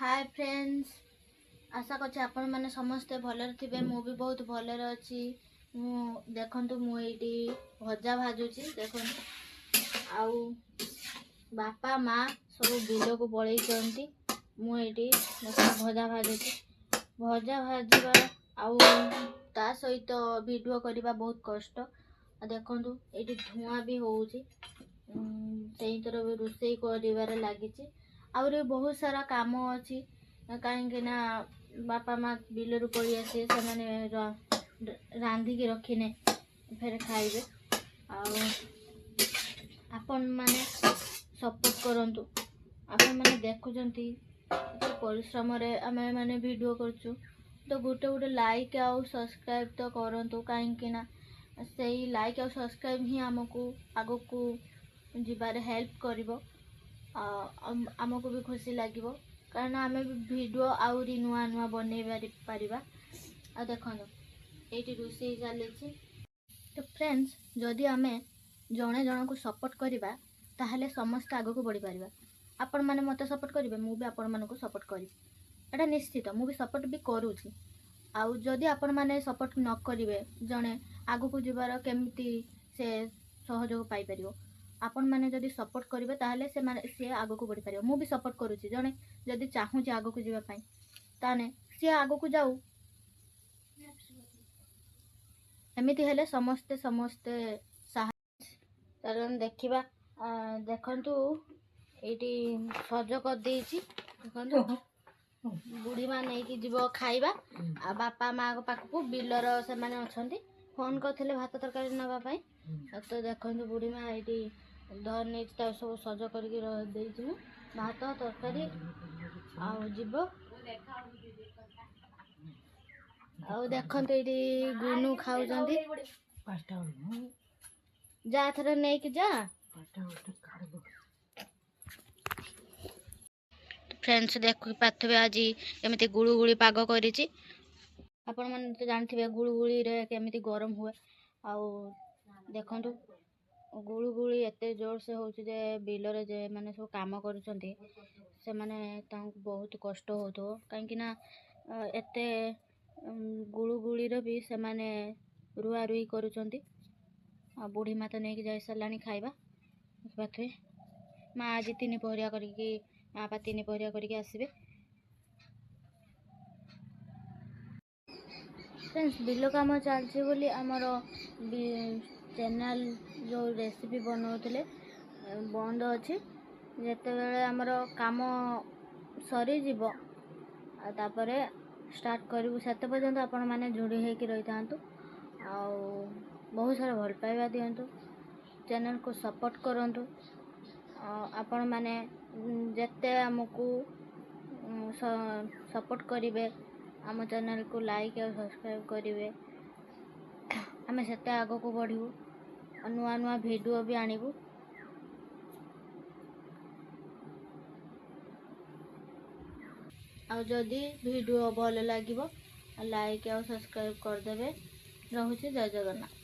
Hi friends, आशा करछि आपण माने समस्ते भलरे थिबे। मु भी बहुत भलरे अछि। देखंतु मु एटी भजा भाजुची। देखंतु आउ बापा माँ सब बिल को पळै चंती। मु एटी भजा भाजुची। भजा भाजिबा आउ ता सहित वीडियो करबा बहुत कष्ट। देखंतु एटी धुआं भी होउची। सेही तरह भी रोषेई करिबार लागिची। आउरे बहुत सारा काम अच्छी कहीं ना बापा माँ बिलरू पड़ी आसे से रांधिकी रखिने फेर खाइबे। आपण माने सपोर्ट करंतु। आपण माने देखुचंती परिश्रम रे आमे माने वीडियो करछु तो गोटे गोटे लाइक आउ सब्सक्राइब तो करंतु। कहीं ना सही लाइक आउ सब्सक्राइब ही हमको आगो को जीवारे हेल्प करिवो। आमको भी खुशी लगे कारण आम वीडियो आउरी नुआ नुआ बन पारिबा। आ देखो ये रोषे चली। तो फ्रेंड्स, जदि आम जड़े जन को सपोर्ट करवा ताहले समस्त आग को बढ़ी पारिबा। आपण माने मते सपोर्ट करिवे, मु भी आपण मानको सपोर्ट करी। एटा निश्चित मु भी सपोर्ट भी करूची। आउ जदि आपण माने सपोर्ट न करिवे जने आग को जीवार केमिति से सहयोग पाई परिबो। आपण माने जदि सपोर्ट करिवे ताहले से आगो को बढ़ी पारिबो। मु भी सपोर्ट करूची। जने जदि चाहू जे आगो को जीवा पई ताने से आगो को जाऊ। एमिति हेले समस्ते समस्ते कारण देखिबा। देखंतु एटी सज कर देछि। देखंतु बुढ़ी मां नै कि जीवो खाइबा। आ बापा माँ को पाख को बिलर से माने अछंती फोन करथिले भात तरकारी नबा पई। तो देखंतु बुढ़ी मां एटी धर नहीं सब सज करके रही भात तरकारी आउ जीव। आउ देखते ये गुनू खाऊ जा थर नहीं कि जा। फ्रेंड्स देख पाथे आज केमिति गुड़गुड़ी पाग करी। आपण मैंने तो जानते गुड़गुड़ी रे केमिति गरम हुए। आउ देखंतु गुड़गुड़ी एते जोर से होची जे बिलरे जे माने सब काम करूचंती से माने तांको बहुत कष्ट होतो। काहेकि ना एते गुड़गुड़ी रे भी से माने रुआ रुई करूचंती। आ बुढ़ी माता नै कि जाई सलानी खाइबा। बाथे माँ आज 3 पहरिया करके माँ बा 3 पहरिया करके आसीबे। फ्रेंड्स, बिल काम चलछि बोली हमर चैनल जो रेसिपी बनाउतले बंद अच्छी। जेते बेले हमर काम सरी जीवो आ तापरे स्टार्ट करू सेते पर्यंत आपण माने जोड़ी हे कि रही थांतु। आ बहुत सारा भल पाइबा दियंतु। चैनल को सपोर्ट करंतु। आपण माने जेते हमकु सपोर्ट करिवे, आम चैनल को लाइक और सब्सक्राइब करिवे, आमे सेते आगो को बढ़िबू। नुआ नुआ वीडियो भी आनिबू। आ जदि वीडियो भल लागिबो लाइक और सब्सक्राइब कर देबे। रहूची जय जगन्नाथ।